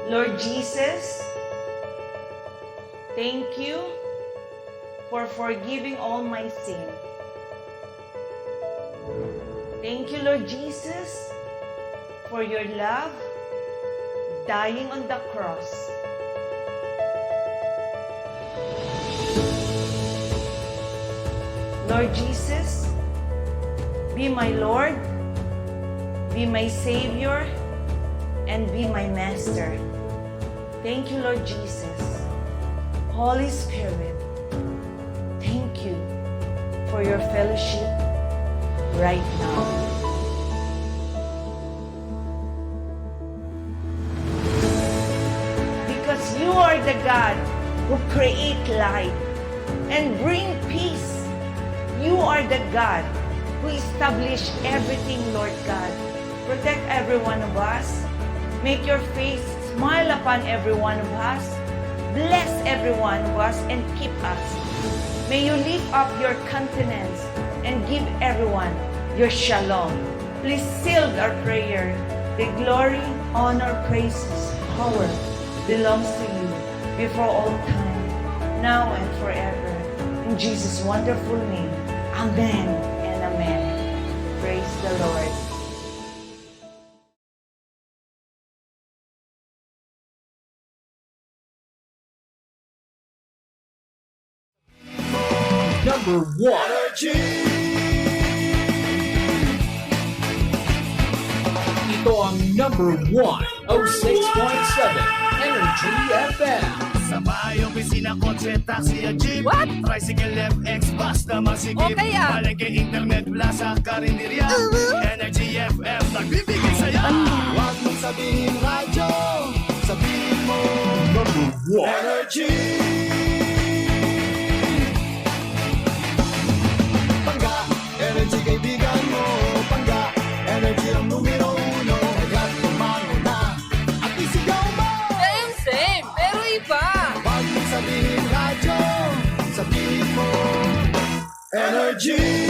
Lord Jesus, thank you for forgiving all my sin. Thank you, Lord Jesus, for your love, dying on the cross. Lord Jesus, be my Lord, be my Savior, and be my Master. Thank you, Lord Jesus. Holy Spirit, thank you for your fellowship right now. Because you are the God who create light and bring peace. You are the God who establish everything, Lord God. Protect every one of us. Make your face smile upon every one of us. Bless every one of us and keep us. May you lift up your countenance and give everyone your shalom. Please seal our prayer. The glory, honor, praises, power belongs to you before all time, now and forever. In Jesus' wonderful name, amen and amen. Praise the Lord. Number 1 Energy. Ito ang number 1 06.7 Energy FM. Sa bahay, opisina, kotse, taxi, jeep. What? Tricycle, FX, bus na masigip. O kaya? Palengke, internet, plaza, karinderya. Energy FM, nagbibigay saya. Huwag mong sabihin radyo, sabihin mo Number 1 Energy. Pangga, energy kaibigan mo. Pangga, energy ang numero 1. Agad tumango na at isigaw mo. Same, pero iba. Huwag mong sabihin radyo, sabihin mo Energy.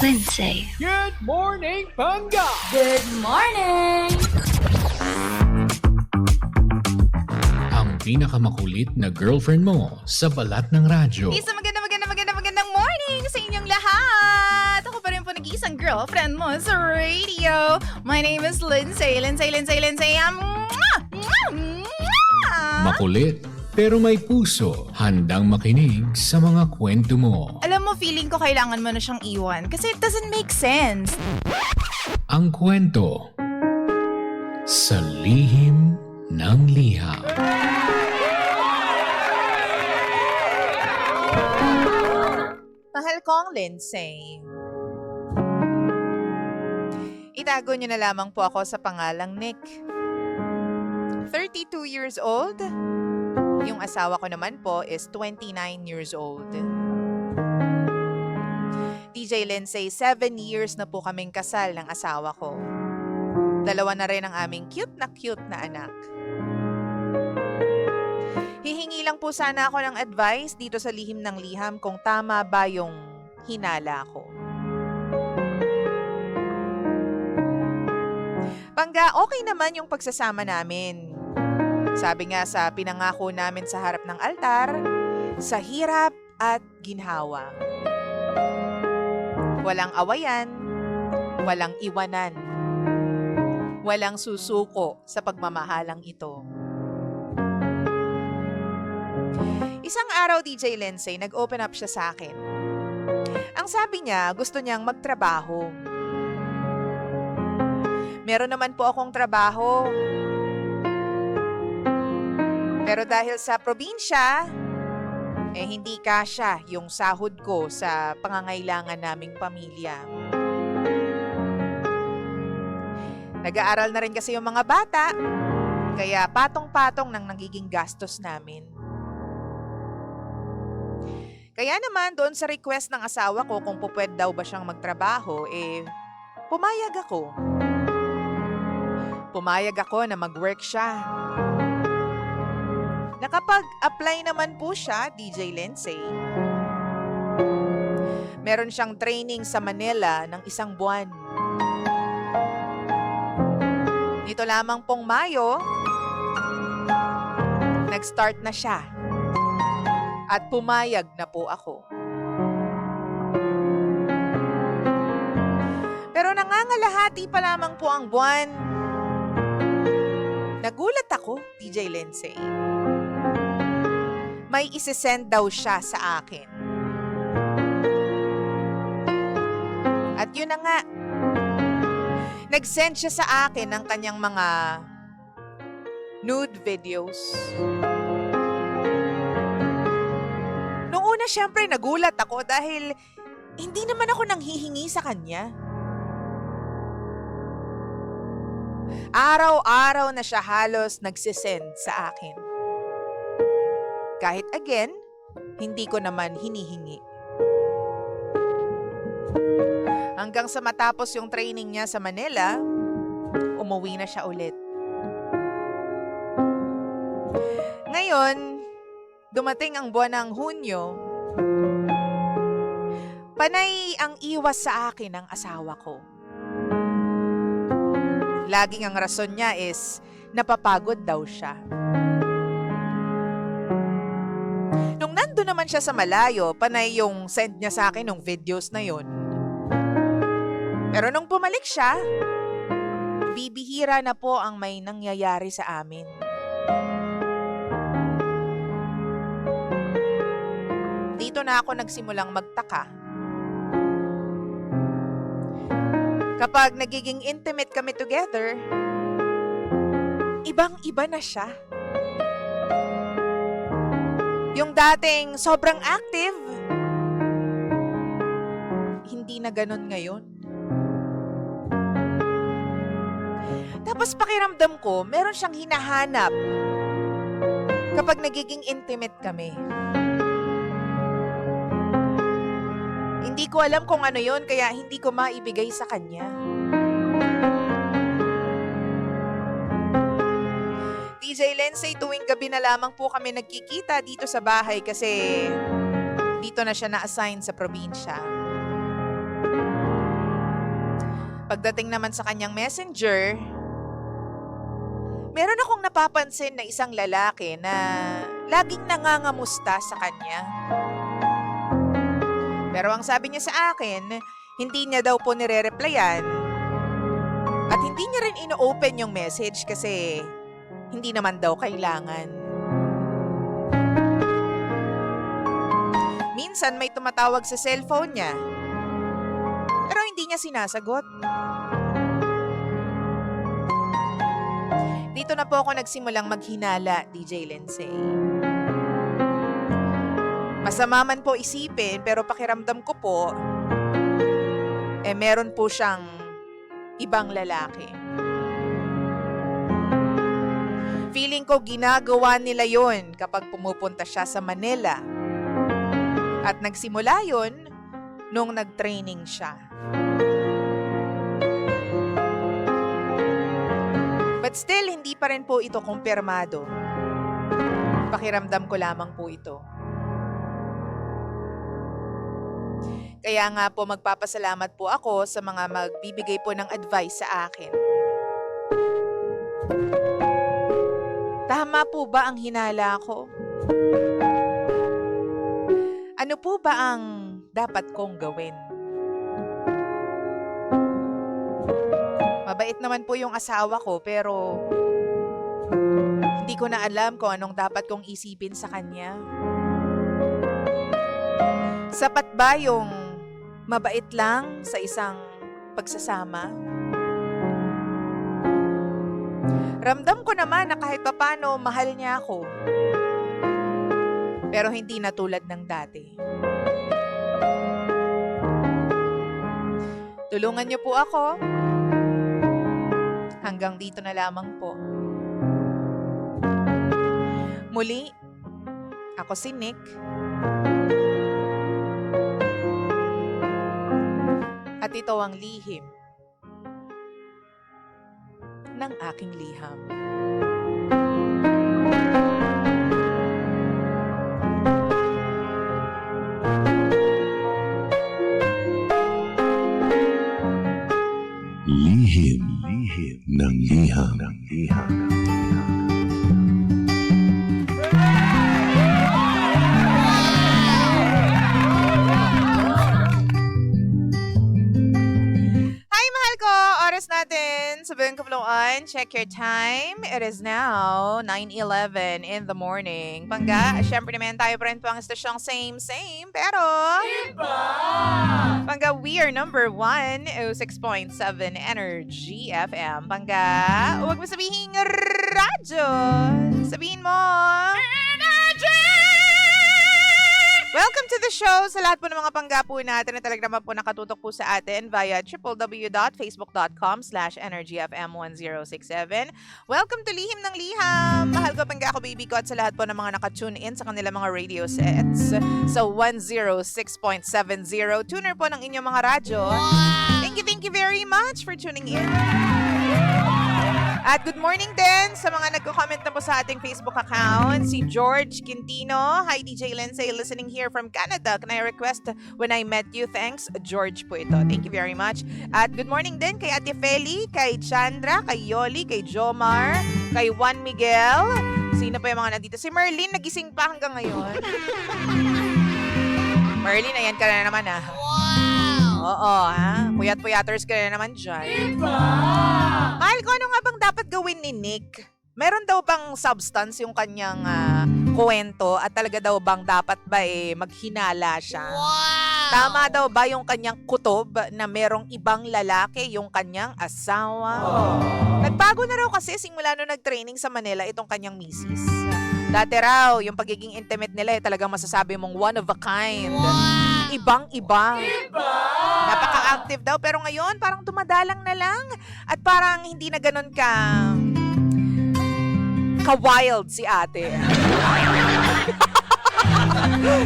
Lindsay. Good morning, Panga. Good morning! Ang pinakamakulit na girlfriend mo sa balat ng radyo. Isang magandang morning sa inyong lahat! Ako pa rin po nag-iisang girlfriend mo sa radio. My name is Lindsay. Makulit, pero may puso. Handang makinig sa mga kwento mo. Alam mo, feeling ko kailangan mo na siyang iwan kasi it doesn't make sense. Ang kwento sa lihim ng liham. Mahal kong Lindsay. Itago niyo na lamang po ako sa pangalang Nick. 32 years old. Yung asawa ko naman po is 29 years old. DJ Lindsay, 7 years na po kaming kasal ng asawa ko. 2 na rin ang aming cute na anak. Hihingi lang po sana ako ng advice dito sa lihim ng liham kung tama ba yung hinala ko. Pangga, okay naman yung pagsasama namin. Sabi nga sa pinangako namin sa harap ng altar, sa hirap at ginhawa. Walang awayan, walang iwanan, walang susuko sa pagmamahalang ito. Isang araw, DJ Lindsay, nag-open up siya sa akin. Ang sabi niya, gusto niyang magtrabaho. Meron naman po akong trabaho. Pero dahil sa probinsya, hindi kasya yung sahod ko sa pangangailangan naming pamilya. Nag-aaral na rin kasi yung mga bata, kaya patong-patong nang nagiging gastos namin. Kaya naman doon sa request ng asawa ko kung pupwede daw ba siyang magtrabaho, pumayag ako. Pumayag ako na mag-work siya. Nakapag-apply naman po siya, DJ Lindsay. Meron siyang training sa Manila ng 1 buwan. Dito lamang pong Mayo, nag-start na siya. At pumayag na po ako. Pero nangangalahati pa lamang po ang buwan. Nagulat ako, DJ Lindsay. May isesend daw siya sa akin. At yun na nga, nag-send siya sa akin ng kanyang mga nude videos. Noong una, syempre, nagulat ako dahil hindi naman ako nanghihingi sa kanya. Araw-araw na siya halos nagsisend sa akin. Kahit again, hindi ko naman hinihingi. Hanggang sa matapos yung training niya sa Manila, umuwi na siya ulit. Ngayon, dumating ang buwan ng Hunyo, panay ang iwas sa akin ng asawa ko. Laging ang rason niya is napapagod daw siya. Nung nandun naman siya sa malayo, panay yung send niya sa akin ng videos na yon. Pero nung bumalik siya, bibihira na po ang may nangyayari sa amin. Dito na ako nagsimulang magtaka. Kapag nagiging intimate kami together, ibang-iba na siya. Yung dating sobrang active, hindi na ganun ngayon. Tapos pakiramdam ko, meron siyang hinahanap kapag nagiging intimate kami. Hindi ko alam kung ano yon, kaya hindi ko maibigay sa kanya. DJ Lindsay, tuwing gabi na lamang po kami nagkikita dito sa bahay kasi dito na siya na-assign sa probinsya. Pagdating naman sa kanyang messenger, meron akong napapansin na isang lalaki na laging nangangamusta sa kanya. Pero ang sabi niya sa akin, hindi niya daw po nire-replyan at hindi niya rin ino-open yung message kasi hindi naman daw kailangan. Minsan may tumatawag sa cellphone niya, pero hindi niya sinasagot. Dito na po ako nagsimulang maghinala, DJ Lindsay. Masama man po isipin, pero pakiramdam ko po, meron po siyang ibang lalaki. Feeling ko ginagawa nila yon kapag pumupunta siya sa Manila. At nagsimula yon nung nag-training siya. But still, hindi pa rin po ito kumpirmado. Pakiramdam ko lamang po ito. Kaya nga po magpapasalamat po ako sa mga magbibigay po ng advice sa akin. Tama po ba ang hinala ko? Ano po ba ang dapat kong gawin? Mabait naman po yung asawa ko pero hindi ko na alam kung anong dapat kong isipin sa kanya. Sapat ba yung mabait lang sa isang pagsasama? Ramdam ko naman na kahit papano mahal niya ako. Pero hindi na tulad ng dati. Tulungan niyo po ako. Hanggang dito na lamang po. Muli, ako si Nick. At ito ang lihim ng aking liham. Floan, check your time. It is now 9:11 in the morning. Pangga, syempre naman tayo pa rin po ang estasyong same, pero... Pangga, we are number 106.7 Energy FM. Pangga, huwag mo sabihin radyo. Sabihin mo... Welcome to the show sa lahat po ng mga pangga po natin na talaga naman po nakatutok po sa atin via www.facebook.com/energyfm1067. Welcome to Lihim ng Liham. Mahal ko pangga ako, baby ko, at sa lahat po ng mga nakatune in sa kanilang mga radio sets sa 106.70 tuner po ng inyong mga radyo. Thank you very much for tuning in. At good morning din sa mga nagko-comment na po sa ating Facebook account. Si George Quintino. Hi, DJ Lindsay, listening here from Canada. Can I request When I Met You? Thanks, George po ito. Thank you very much. At good morning din kay Ate Feli, kay Chandra, kay Yoli, kay Jomar, kay Juan Miguel. Sino pa yung mga nandito? Si Merlin, nagising pa hanggang ngayon. Merlin, ayan ka na naman ah. Oo, ha? Puyat-puyaters ka na naman dyan. Mahal ko, ano nga bang dapat gawin ni Nick? Meron daw bang substance yung kanyang kwento at talaga daw bang dapat ba maghinala siya? Tama daw ba yung kanyang kutob na merong ibang lalaki yung kanyang asawa? Nagbago na raw kasi simula nung nag-training sa Manila itong kanyang misis. Dati raw, yung pagiging intimate nila talagang masasabi mong one of a kind. Ibang-iba. Napaka-active daw. Pero ngayon, parang dumadalang na lang. At parang hindi na ganun ka-wild si ate.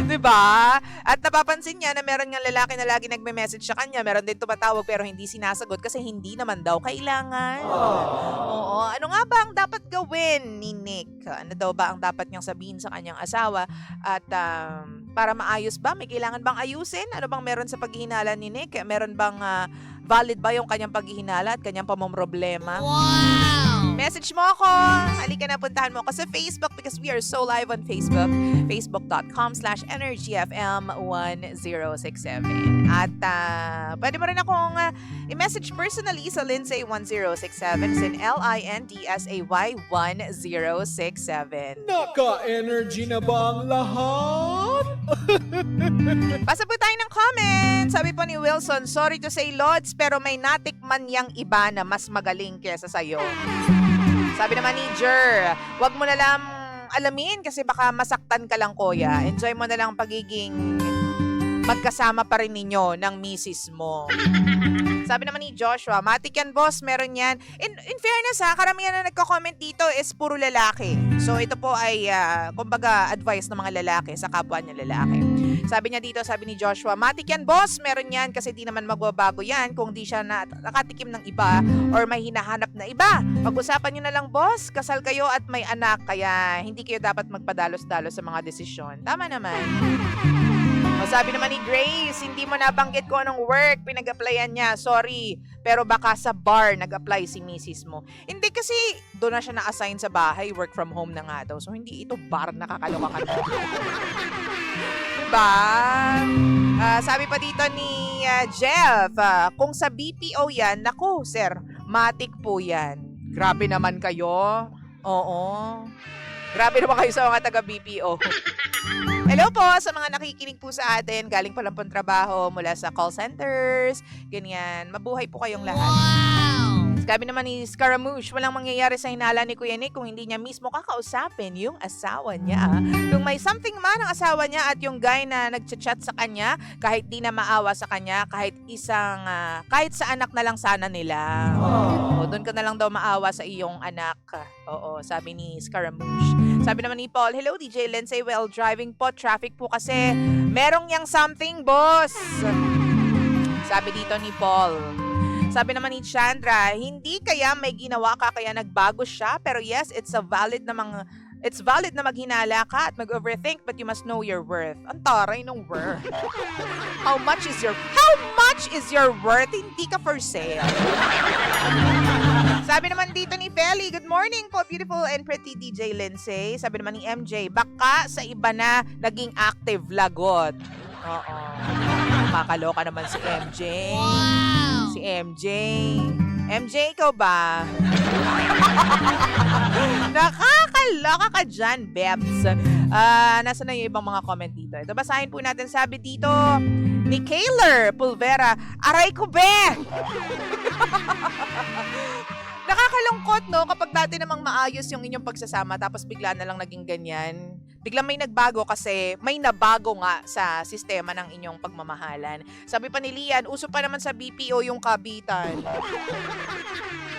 Diba? At napapansin niya na meron nga lalaki na lagi nagme-message sa kanya. Meron din tumatawag pero hindi sinasagot kasi hindi naman daw kailangan. Oo. Ano nga ba ang dapat gawin ni Nick? Ano daw ba ang dapat niyang sabihin sa kanyang asawa? At para maayos ba? May kailangan bang ayusin? Ano bang meron sa paghihinala ni Nick? Meron bang valid ba yung kanyang paghihinala at kanyang pamomroblema? Message mo ako. Halika na, puntahan mo ako sa Facebook because we are so live on Facebook. Facebook.com/energyfm1067. At pwede mo rin akong i-message personally sa Lindsay1067 sin LINDSAY 1067. Naka-energy na ba ang lahat? Pasa po tayo ng comment. Sabi po ni Wilson, sorry to say Lods, pero may natikman yang iba na mas magaling kesa sa'yo. Sabi naman ni Jer, wag mo na lang alamin kasi baka masaktan ka lang, kuya. Enjoy mo na lang pagiging magkasama pa rin ninyo ng misis mo. Sabi naman ni Joshua, matik yan boss, meron yan. In fairness karamihan na nagko-comment dito is puro lalaki. So ito po ay kumbaga advice ng mga lalaki sa kapwa niya lalaki. Sabi niya dito, sabi ni Joshua, matik yan boss, meron yan kasi di naman magbabago yan kung di siya nakatikim ng iba or may hinahanap na iba. Pag-usapan niyo na lang boss, kasal kayo at may anak kaya hindi kayo dapat magpadalos-dalos sa mga desisyon. Tama naman. O sabi naman ni Grace, hindi mo nabanggit ko anong work pinag-applyan niya. Sorry, pero baka sa bar nag-apply si misis mo. Hindi kasi doon na siya na-assign sa bahay, work from home na nga daw. So hindi ito bar, nakakaloka ka na. Diba? Sabi pa dito ni Jeff, kung sa BPO yan, naku sir, matik po yan. Grabe naman kayo. Oo. Grabe naman kayo sa mga taga-BPO. Hello po sa mga nakikinig po sa atin. Galing pa lang pong trabaho mula sa call centers. Ganyan. Mabuhay po kayong lahat. Sabi naman ni Scaramouche, walang mangyayari sa hinala ni Kuya Nick kung hindi niya mismo kakausapin yung asawa niya. Kung may something man ang asawa niya at yung guy na nagchat-chat sa kanya, kahit di na maawa sa kanya, kahit sa anak na lang sana nila. O, doon ka na lang daw maawa sa iyong anak. Oo, sabi ni Scaramouche. Sabi naman ni Paul, hello DJ Lindsay, well driving po, traffic po kasi merong yang something boss. Sabi dito ni Paul. Sabi naman ni Chandra, hindi kaya may ginawa ka kaya nagbago siya, pero yes, it's valid na maghinala ka at mag-overthink, but you must know your worth. Ang taray ng worth. How much is your worth? Hindi ka for sale. Sabi naman dito ni Feli, good morning po, beautiful and pretty DJ Lindsay. Sabi naman ni MJ, baka sa iba na naging active lagot. Oo. Makakaloka naman si MJ. Wow. Si MJ. MJ, ikaw ba? Nakakaloka ka dyan, Bebs. Nasa na yung ibang mga comment dito? Ito, basahin po natin. Sabi dito ni Kayler Pulvera, aray ko, be! Nakakalungkot, no? Kapag dati namang maayos yung inyong pagsasama tapos bigla na lang naging ganyan. Biglang may nagbago kasi may nabago nga sa sistema ng inyong pagmamahalan. Sabi pa ni Lian, uso pa naman sa BPO yung kabitan.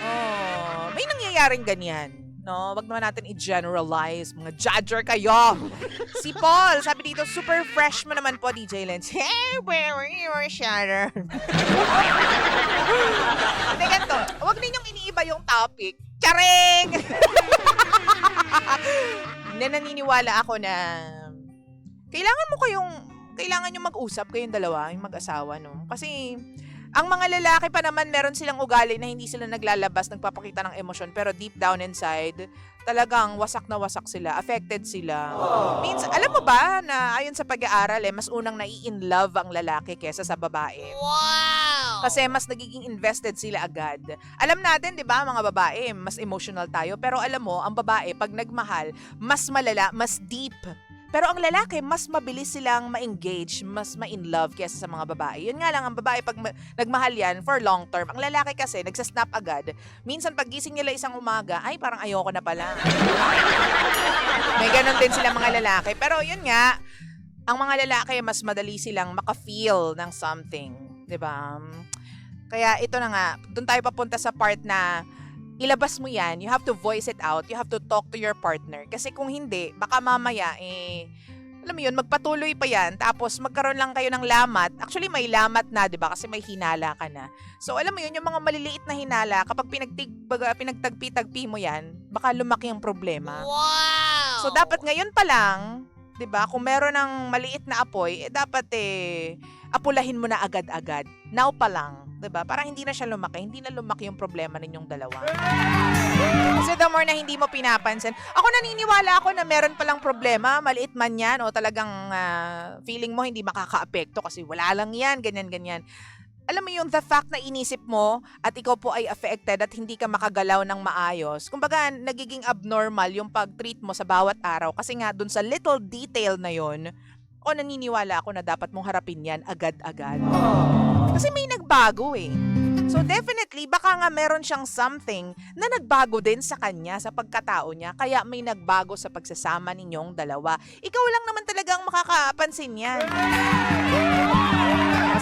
Oh, may nangyayaring ganyan. No, wag naman natin i-generalize. Mga judger kayo. Si Paul, sabi dito, super fresh mo naman po, DJ Lens. Hey, where are you, Shatter? Hindi, ganito. Huwag ninyong iniiba yung topic. Charing! Na naniniwala ako na kailangan nyo mag-usap kayong dalawa, yung mag-asawa, no? Kasi ang mga lalaki pa naman, meron silang ugali na hindi sila naglalabas, nagpapakita ng emosyon, pero deep down inside, talagang wasak na wasak sila, affected sila. Means, alam mo ba na ayon sa pag-aaral, mas unang nai-in love ang lalaki kesa sa babae. Wow! Kasi mas nagiging invested sila agad. Alam natin, di ba, mga babae, mas emotional tayo, pero alam mo, ang babae, pag nagmahal, mas malala, mas deep. Pero ang lalaki, mas mabilis silang ma-engage, mas ma-in love kaysa sa mga babae. Yun nga lang, ang babae pag nagmahal yan for long term. Ang lalaki kasi, nagsasnap agad. Minsan pag gising nila isang umaga, ay parang ayoko na pala. May ganun din sila mga lalaki. Pero yun nga, ang mga lalaki, mas madali silang maka-feel ng something. Diba? Kaya ito na nga, doon tayo papunta sa part na ilabas mo yan, you have to voice it out, you have to talk to your partner. Kasi kung hindi, baka mamaya, alam mo yun, magpatuloy pa yan, tapos magkaroon lang kayo ng lamat. Actually, may lamat na, di ba? Kasi may hinala ka na. So, alam mo yun, yung mga maliliit na hinala, kapag pinagtagpi-tagpi mo yan, baka lumaki ang problema. Wow! So, dapat ngayon pa lang, di ba? Kung meron ng maliit na apoy, dapat apulahin mo na agad-agad. Now pa lang. Diba? Para hindi na siya lumaki. Hindi na lumaki yung problema ninyong dalawa. Kasi the more na hindi mo pinapansin. Ako naniniwala ako na meron palang problema. Maliit man yan o talagang feeling mo hindi makaka-apekto kasi wala lang yan. Ganyan-ganyan. Alam mo yung the fact na inisip mo at ikaw po ay affected at hindi ka makagalaw ng maayos. Kumbaga, nagiging abnormal yung pag-treat mo sa bawat araw. Kasi nga, dun sa little detail na yon, o naniniwala ako na dapat mong harapin yan agad-agad. Kasi may nagbago eh. So definitely, baka nga meron siyang something na nagbago din sa kanya, sa pagkatao niya. Kaya may nagbago sa pagsasama ninyong dalawa. Ikaw lang naman talagang makakapansin yan.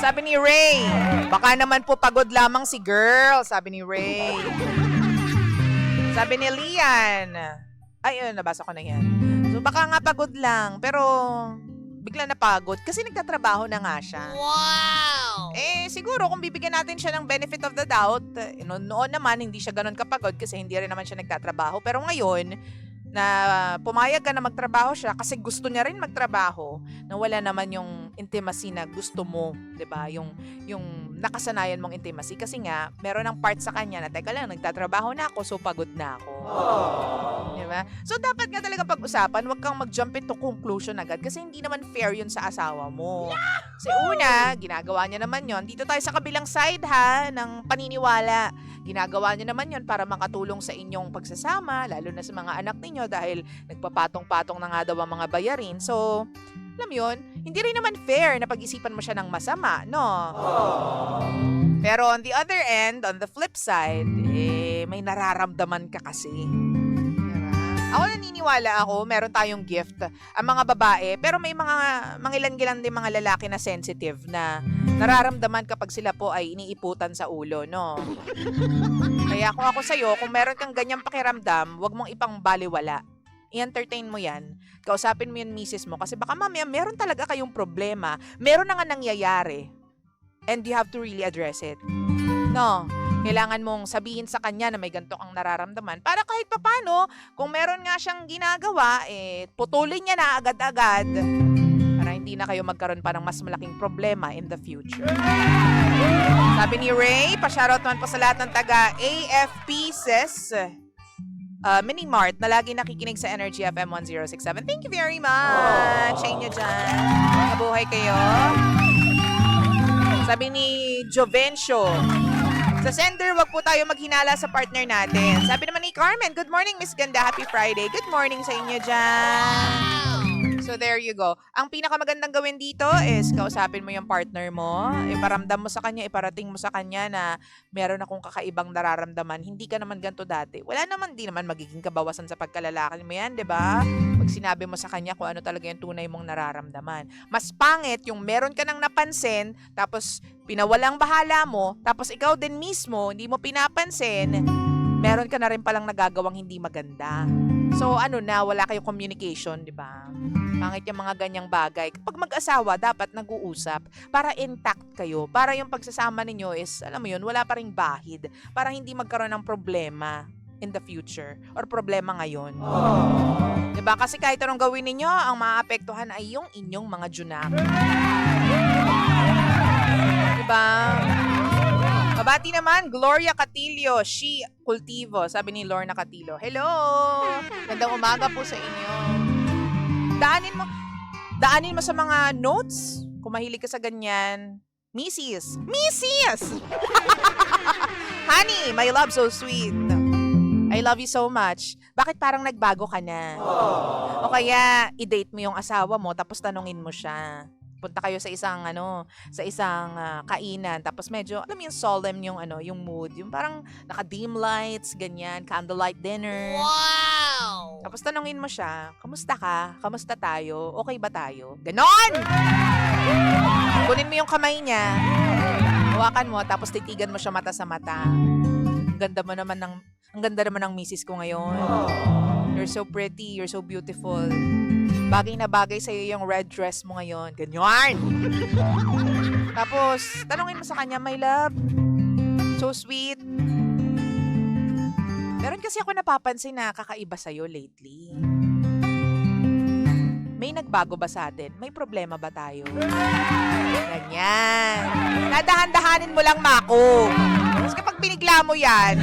Sabi ni Ray, baka naman po pagod lamang si girl. Sabi ni Ray. Sabi ni Lian. Ay, nabasa ko na yan. So baka nga pagod lang, pero bigla napagod kasi nagtatrabaho na nga siya. Wow! Siguro kung bibigyan natin siya ng benefit of the doubt, noon naman hindi siya ganun kapagod kasi hindi rin naman siya nagtatrabaho. Pero ngayon, na pumayag ka na magtrabaho siya kasi gusto niya rin magtrabaho, na wala naman yung intimacy na gusto mo, 'di ba? Yung nakasanayan mong intimacy kasi nga meron ng part sa kanya na teka lang, nagtatrabaho na ako, so pagod na ako. Di ba? So dapat nga talaga pag-usapan, wag kang mag-jump into conclusion agad kasi hindi naman fair yun sa asawa mo. Kasi una, ginagawa niya naman yon. Dito tayo sa kabilang side ha, ng paniniwala. Ginagawa niya naman yon para makatulong sa inyong pagsasama, lalo na sa mga anak ninyo dahil nagpapatong-patong na nga daw ang mga bayarin. So, alam yun, hindi rin naman fair na pag-isipan mo siya ng masama, no? Pero on the other end, on the flip side, may nararamdaman ka kasi. Ako naniniwala ako, meron tayong gift ang mga babae, pero may mga mangilan-gilan din mga lalaki na sensitive na nararamdaman kapag sila po ay iniiputan sa ulo, no? Kaya kung ako sa'yo, kung meron kang ganyang pakiramdam, wag mong ipang baliwala. I-entertain mo yan. Kausapin mo yung misis mo kasi baka mamaya meron talaga kayong problema. Meron na nga nangyayari. And you have to really address it. No? Kailangan mong sabihin sa kanya na may ganito kang nararamdaman para kahit papano, kung meron nga siyang ginagawa, putulin niya na agad-agad para hindi na kayo magkaroon pa ng mas malaking problema in the future. Sabi ni Ray, pa-shoutout naman po sa lahat ng taga AFP Ses Mini Mart na lagi nakikinig sa Energy FM 1067. Thank you very much. Sa inyo dyan. Mabuhay kayo. Sabi ni Jovencio, Sa sender, wag po tayo maghinala sa partner natin. Sabi naman ni Carmen, good morning, Miss Ganda. Happy Friday. Good morning sa inyo dyan. So there you go. Ang pinakamagandang gawin dito is kausapin mo yung partner mo, iparamdam mo sa kanya, iparating mo sa kanya na meron akong kakaibang nararamdaman. Hindi ka naman ganito dati. Wala naman, di naman magiging kabawasan sa pagkalalaki mo yan, di ba? Pag sinabi mo sa kanya kung ano talaga yung tunay mong nararamdaman. Mas pangit yung meron ka nang napansin, tapos pinawalang bahala mo, tapos ikaw din mismo, hindi mo pinapansin, meron ka na rin palang nagagawang hindi maganda. So ano na, wala kayong communication, di ba? Pangit yung mga ganyang bagay. Kapag mag-asawa, dapat nag-uusap para intact kayo. Para yung pagsasama ninyo is, alam mo yun, wala pa ring bahid. Para hindi magkaroon ng problema in the future or problema ngayon. Diba? Kasi kahit anong gawin ninyo, ang maapektuhan ay yung inyong mga junak. Diba? Mabati naman, Gloria Catillo, She Cultivo, sabi ni Lorna Catillo. Hello! Gandang umaga po sa inyo. Daanin mo sa mga notes, kung mahilig ka sa ganyan. Mrs. Honey, my love so sweet. I love you so much. Bakit parang nagbago ka na? O kaya, i-date mo yung asawa mo, tapos tanungin mo siya. Punta kayo sa isang kainan, tapos medyo alam mo yung solemn yung mood, yung parang naka-dim lights, ganyan, candlelight dinner. Wow! Tapos tanungin mo siya, kamusta ka? Kamusta tayo? Okay ba tayo? Ganon! Kunin mo yung kamay niya, hawakan mo, tapos titigan mo siya mata sa mata. Ang ganda naman ng misis ko ngayon. You're so pretty, you're so beautiful. Bagay na bagay sa'yo yung red dress mo ngayon. Ganyan! Tapos, tanungin mo sa kanya, my love, so sweet. Meron kasi ako napapansin na kakaiba sa'yo lately. May nagbago ba sa atin? May problema ba tayo? Ganyan. Nadahan-dahanin mo lang, Mako. Tapos kapag binigla mo yan,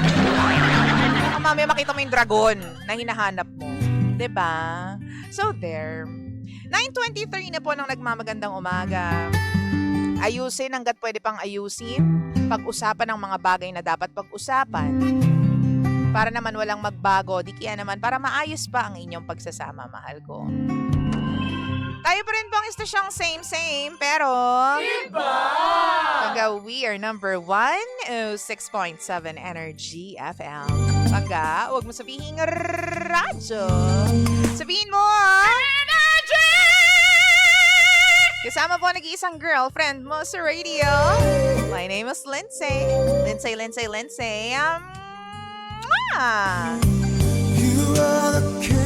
mamaya makita mo yung dragon na hinahanap mo. 'Di ba? So there. 9:23 na po ng nagmamagandang umaga. Ayusin hangga't pwede pang ayusin. Pag-usapan ang mga bagay na dapat pag-usapan. Para naman walang magbago. Di kaya naman para maayos pa ang inyong pagsasama, mahal ko. Tayo pa rin pong istasyong same, pero... Iba! Pagka we are number 106.7 Energy FM. Pagka, huwag mo sabihin radyo. Sabihin mo, Energy! Kasama po nag-iisang girlfriend mo sa radio. My name is Lindsay. Lindsay. You are the king.